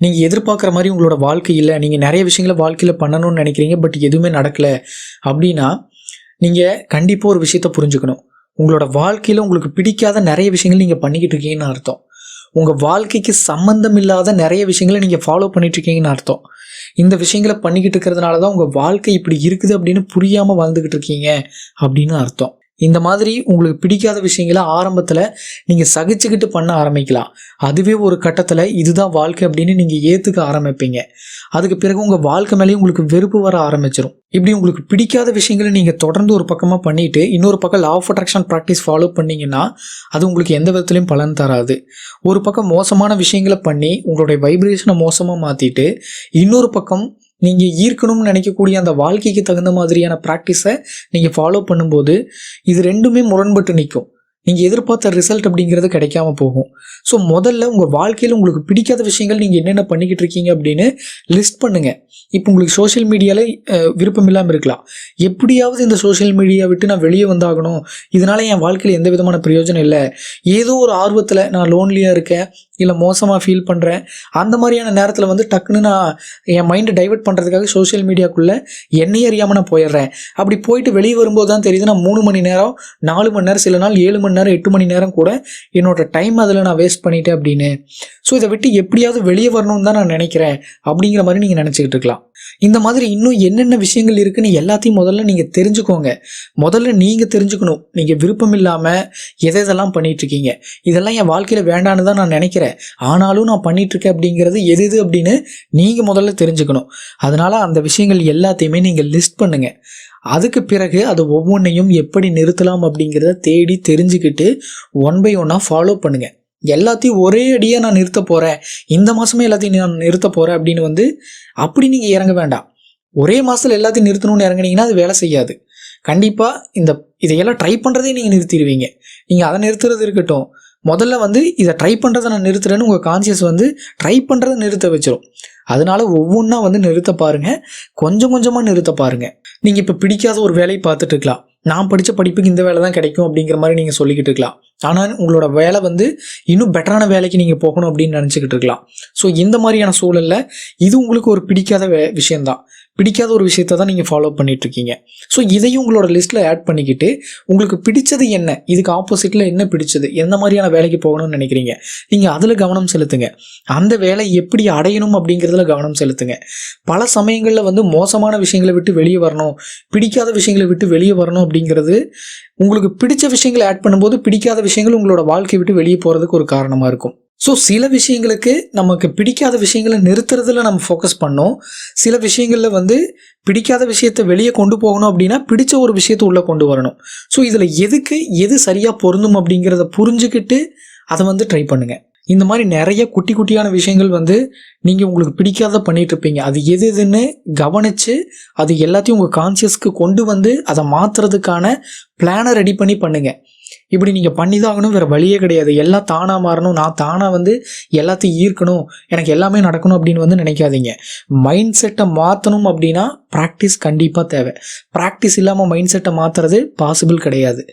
நீங்க எதிர்பார்க்குற மாரி உங்களோட வாழ்க்கை இல்ல. நீங்க நெறைய விஷயங்கள வாழ்க்கையில பண்ணணும்னு நெனைக்கிறீங்க. பட் எதுவுமே நடக்கல அப்டின்னா, நீங்க கண்டிப்பா ஒரு விஷயத்த புரிஞ்சுக்கணும். உங்களோட வாழ்க்கையில உங்களுக்கு பிடிக்காத நெறைய விஷயங்கள் நீங்க பண்ணிக்கிட்டு இருக்கீங்கன்னு அர்த்தம். உங்க வாழ்க்கைக்கு சம்மந்தம் இல்லாத நெறைய விஷயங்கள நீங்க ஃபாலோ பண்ணிட்டு இருக்கீங்கன்னு அர்த்தம். இந்த விஷயங்கள பண்ணிக்கிட்டு இருக்கிறதுனால தான் உங்க வாழ்க்கை இப்படி இருக்குது அப்படின்னு புரியாம வாழ்ந்துகிட்டு இருக்கீங்க அப்படின்னு அர்த்தம். இந்த மாதிரி உங்களுக்கு பிடிக்காத விஷயங்கள ஆரம்பத்துல நீங்க சகிச்சுக்கிட்டு பண்ண ஆரம்பிக்கலாம். அதுவே ஒரு கட்டத்துல இதுதான் வாழ்க்கை அப்படின்னு நீங்க ஏத்துக்க ஆரம்பிப்பீங்க. அதுக்கு பிறகு உங்க வாழ்க்கை மேலேயே உங்களுக்கு வெறுப்பு வர ஆரம்பிச்சுரும். இப்படி உங்களுக்கு பிடிக்காத விஷயங்கள நீங்க தொடர்ந்து ஒரு பக்கமா பண்ணிட்டு, இன்னொரு பக்கம் law of attraction practice follow பண்ணீங்கன்னா, அது உங்களுக்கு எந்த விதத்திலயும் பலன் தராது. ஒரு பக்கம் மோசமான விஷயங்கள பண்ணி, உங்களுடைய வைப்ரேஷன மோசமா மாத்திட்டு, இன்னொரு பக்கம் நீங்க ஈர்க்கணும்னு நினைக்கக்கூடிய அந்த வாழ்க்கைக்கு தகுந்த மாதிரியான பிராக்டிஸ நீங்க ஃபாலோ பண்ணும்போது, இது 2மே முரண்பட்டு நிக்கும். நீங்க எதிர்பார்த்த ரிசல்ட் அப்படிங்கிறது கிடைக்காம போகும். ஸோ முதல்ல உங்க வாழ்க்கையில உங்களுக்கு பிடிக்காத விஷயங்கள் நீங்க என்னென்ன பண்ணிக்கிட்டு இருக்கீங்க அப்படின்னு லிஸ்ட் பண்ணுங்க. இப்போ உங்களுக்கு சோஷியல் மீடியால விருப்பம் இல்லாம இருக்கலாம். எப்படியாவது இந்த சோஷியல் மீடியா விட்டு நான் வெளியே வந்தாகணும். இதனால என் வாழ்க்கையில எந்த விதமான பிரயோஜனம் இல்ல. ஏதோ ஒரு ஆர்வத்துல நான் லோன்லியா இருக்கேன். இல்ல மோசமா ஃபீல் பண்றேன். அந்த மாதிரியான நேரத்துல வந்து டக்குன்னு நான் என் மைண்ட டைவர்ட் பண்றதுக்காக சோஷியல் மீடியாக்குள்ள என்னையே அறியாம நான் போயிடுறேன். அப்படி போயிட்டு வெளியே வரும்போது தான் தெரியுது நான் 3 மணி நேரம், 4 மணி நேரம், சில நாள் 7 மணி நேரம், 8 மணி நேரம் கூட என்னோட டைம் அதில் நான் வேஸ்ட் பண்ணிட்டேன் அப்படின்னு. ஸோ இதை விட்டு எப்படியாவது வெளியே வரணும்னு தான் நான் நினைக்கிறேன் அப்படிங்கிற மாதிரி நீங்கள் நினச்சிக்கிட்டு இருக்கலாம். இந்த மாதிரி இன்னும் என்னென்ன விஷயங்கள் இருக்குன்னு எல்லாத்தையும் முதல்ல நீங்கள் தெரிஞ்சுக்கோங்க. முதல்ல நீங்கள் தெரிஞ்சுக்கணும். நீங்கள் விருப்பம் இல்லாமல் எதெல்லாம் பண்ணிட்டு இருக்கீங்க, இதெல்லாம் என் வாழ்க்கையில் வேண்டான்னு தான் நான் நினைக்கிறேன், ஆனாலும் நான் பண்ணிட்டு இருக்கேன் அப்படிங்கிறது எது எது அப்படின்னு நீங்கள் முதல்ல தெரிஞ்சுக்கணும். அதனால அந்த விஷயங்கள் எல்லாத்தையுமே நீங்கள் லிஸ்ட் பண்ணுங்க. அதுக்கு பிறகு அது ஒவ்வொன்றையும் எப்படி நிறுத்தலாம் அப்படிங்கிறத தேடி தெரிஞ்சுக்கிட்டு ஒன் பை ஒன்னாக ஃபாலோ பண்ணுங்க. எல்லாத்தையும் ஒரே அடியாக நான் நிறுத்த போகிறேன், இந்த மாதமே எல்லாத்தையும் நான் நிறுத்த போகிறேன் அப்படின்னு வந்து அப்படி நீங்கள் இறங்க வேண்டாம். ஒரே மாதத்தில் எல்லாத்தையும் நிறுத்தணும்னு இறங்குனீங்கன்னா அது வேலை செய்யாது. கண்டிப்பாக இதையெல்லாம் ட்ரை பண்ணுறதே நீங்கள் நிறுத்திடுவீங்க. நீங்கள் அதை நிறுத்துறது இருக்கட்டும், முதல்ல வந்து இதை ட்ரை பண்ணுறதை நான் நிறுத்துறேன்னு உங்கள் கான்சியஸ் வந்து ட்ரை பண்ணுறதை நிறுத்த வச்சிடும். அதனால ஒவ்வொன்றா வந்து நிறுத்த பாருங்க. கொஞ்சம் கொஞ்சமாக நிறுத்த பாருங்க. நீங்கள் இப்போ பிடிக்காத ஒரு வேலையை பார்த்துட்டு இருக்கலாம். நான் படித்த படிப்புக்கு இந்த வேலை தான் கிடைக்கும் அப்படிங்கிற மாதிரி நீங்கள் சொல்லிக்கிட்டு இருக்கலாம். ஆனால் உங்களோட வேலை வந்து இன்னும் பெட்டரான வேலைக்கு நீங்கள் போகணும் அப்படின்னு நினச்சிக்கிட்டு இருக்கலாம். ஸோ இந்த மாதிரியான சூழலில் இது உங்களுக்கு ஒரு பிடிக்காத விஷயம்தான். பிடிக்காத ஒரு விஷயத்த தான் நீங்கள் ஃபாலோ பண்ணிட்டு இருக்கீங்க. ஸோ இதையும் உங்களோட லிஸ்ட்டில் ஆட் பண்ணிக்கிட்டு உங்களுக்கு பிடிச்சது என்ன, இதுக்கு ஆப்போசிட்டில் என்ன பிடிச்சது, எந்த மாதிரியான வேலைக்கு போகணும்னு நினைக்கிறீங்க, நீங்கள் அதில் கவனம் செலுத்துங்க. அந்த வேலை எப்படி அடையணும் அப்படிங்கிறதுல கவனம் செலுத்துங்க. பல சமயங்களில் வந்து மோசமான விஷயங்களை விட்டு வெளியே வரணும், பிடிக்காத விஷயங்களை விட்டு வெளியே வரணும் அப்படிங்கிறது உங்களுக்கு பிடிச்ச விஷயங்களை ஆட் பண்ணும்போது பிடிக்காத விஷயங்கள் உங்களோட வாழ்க்கையை விட்டு வெளியே போகிறதுக்கு ஒரு காரணமாக இருக்கும். ஸோ சில விஷயங்களுக்கு நமக்கு பிடிக்காத விஷயங்களை நிறுத்துறதுல நம்ம ஃபோக்கஸ் பண்ணோம். சில விஷயங்களில் வந்து பிடிக்காத விஷயத்தை வெளியே கொண்டு போகணும் அப்படின்னா பிடிச்ச ஒரு விஷயத்தை உள்ளே கொண்டு வரணும். ஸோ இதில் எது சரியாக பொருந்தும் அப்படிங்கிறத புரிஞ்சுக்கிட்டு அதை வந்து ட்ரை பண்ணுங்கள். இந்த மாதிரி நிறைய குட்டி குட்டியான விஷயங்கள் வந்து நீங்கள் உங்களுக்கு பிடிக்காத பண்ணிட்டு இருப்பீங்க. அது எதுன்னு கவனித்து அது எல்லாத்தையும் உங்கள் கான்சியஸ்க்கு கொண்டு வந்து அதை மாற்றுறதுக்கான பிளானை ரெடி பண்ணி பண்ணுங்கள். இப்படி நீங்கள் பண்ணி தான் ஆகணும், வேறு வழியே கிடையாது. எல்லாம் தானாக மாறணும், நான் தானாக வந்து எல்லாத்தையும் ஈர்க்கணும், எனக்கு எல்லாமே நடக்கணும் அப்படின்னு வந்து நினைக்காதீங்க. மைண்ட் செட்டை மாற்றணும் அப்படின்னா ப்ராக்டிஸ் கண்டிப்பாக தேவை. ப்ராக்டிஸ் இல்லாமல் மைண்ட் செட்டை மாற்றுறது பாசிபிள் கிடையாது.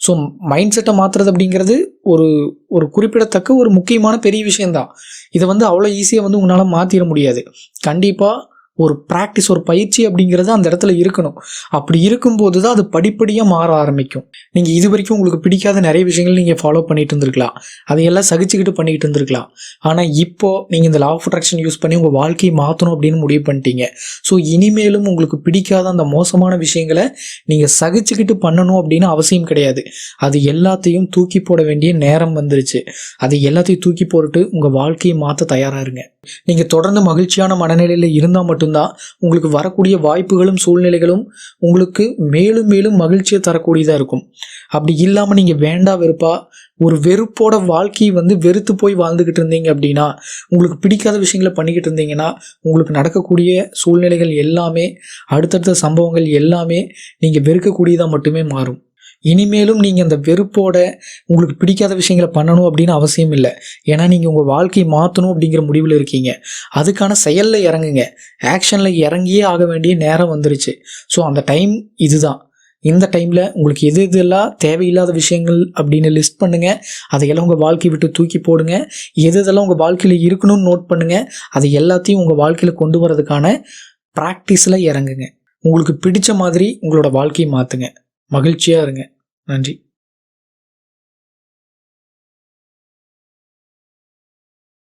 ஸோ மைண்ட் செட்டை மாற்றுறது அப்படிங்கிறது ஒரு ஒரு குறிப்பிடத்தக்க ஒரு முக்கியமான பெரிய விஷயந்தான். இதை வந்து அவ்வளோ ஈஸியாக வந்து உங்களால் மாற்றிட முடியாது. கண்டிப்பாக ஒரு ப்ராக்டிஸ், ஒரு பயிற்சி அப்படிங்கிறது அந்த இடத்துல இருக்கணும். அப்படி இருக்கும்போது தான் அது படிப்படியாக மாற ஆரம்பிக்கும். நீங்கள் இது வரைக்கும் உங்களுக்கு பிடிக்காத நிறைய விஷயங்கள் நீங்கள் ஃபாலோ பண்ணிட்டு இருந்திருக்கலாம், அதையெல்லாம் சகிச்சுக்கிட்டு பண்ணிக்கிட்டு இருந்திருக்கலாம். ஆனால் இப்போது நீங்கள் இந்த லா ஆஃப் அட்ராக்ஷன் யூஸ் பண்ணி உங்கள் வாழ்க்கையை மாற்றணும் அப்படின்னு முடிவு பண்ணிட்டீங்க. ஸோ இனிமேலும் உங்களுக்கு பிடிக்காத அந்த மோசமான விஷயங்களை நீங்கள் சகிச்சுக்கிட்டு பண்ணணும் அப்படின்னு அவசியம் கிடையாது. அது எல்லாத்தையும் தூக்கி போட வேண்டிய நேரம் வந்துருச்சு. அது எல்லாத்தையும் தூக்கி போட்டுட்டு உங்கள் வாழ்க்கையை மாற்ற தயாராக இருங்க. நீங்கள் தொடர்ந்து மகிழ்ச்சியான மனநிலையில் இருந்தால் மட்டும்தான் உங்களுக்கு வரக்கூடிய வாய்ப்புகளும் சூழ்நிலைகளும் உங்களுக்கு மேலும் மேலும் மகிழ்ச்சியை தரக்கூடியதாக இருக்கும். அப்படி இல்லாமல் நீங்கள் வேண்டா வெறுப்பா ஒரு வெறுப்போட வாழ்க்கையை வந்து வெறுத்து போய் வாழ்ந்துக்கிட்டு இருந்தீங்க அப்படின்னா, உங்களுக்கு பிடிக்காத விஷயங்களை பண்ணிக்கிட்டு இருந்தீங்கன்னா, உங்களுக்கு நடக்கக்கூடிய சூழ்நிலைகள் எல்லாமே, அடுத்தடுத்த சம்பவங்கள் எல்லாமே நீங்கள் வெறுக்கக்கூடியதாக மட்டுமே மாறும். இனிமேலும் நீங்கள் அந்த வெறுப்போட உங்களுக்கு பிடிக்காத விஷயங்களை பண்ணணும் அப்படின்னு அவசியம் இல்லை. ஏன்னா நீங்கள் உங்கள் வாழ்க்கையை மாற்றணும் அப்படிங்கிற முடிவில் இருக்கீங்க. அதுக்கான செயலில் இறங்குங்க. ஆக்ஷனில் இறங்கியே ஆக வேண்டிய நேரம் வந்துருச்சு. ஸோ அந்த டைம் இதுதான். இந்த டைமில் உங்களுக்கு எது எதெல்லாம் தேவையில்லாத விஷயங்கள் அப்படின்னு லிஸ்ட் பண்ணுங்கள். அதையெல்லாம் உங்கள் வாழ்க்கையை விட்டு தூக்கி போடுங்க. எது எதெல்லாம் உங்கள் வாழ்க்கையில் இருக்கணும்னு நோட் பண்ணுங்கள். அதை எல்லாத்தையும் உங்கள் வாழ்க்கையில் கொண்டு வரதுக்கான ப்ராக்டிஸில் இறங்குங்க. உங்களுக்கு பிடிச்ச மாதிரி உங்களோட வாழ்க்கையை மாற்றுங்க. மகிழ்ச்சியாக இருங்க. நன்றி.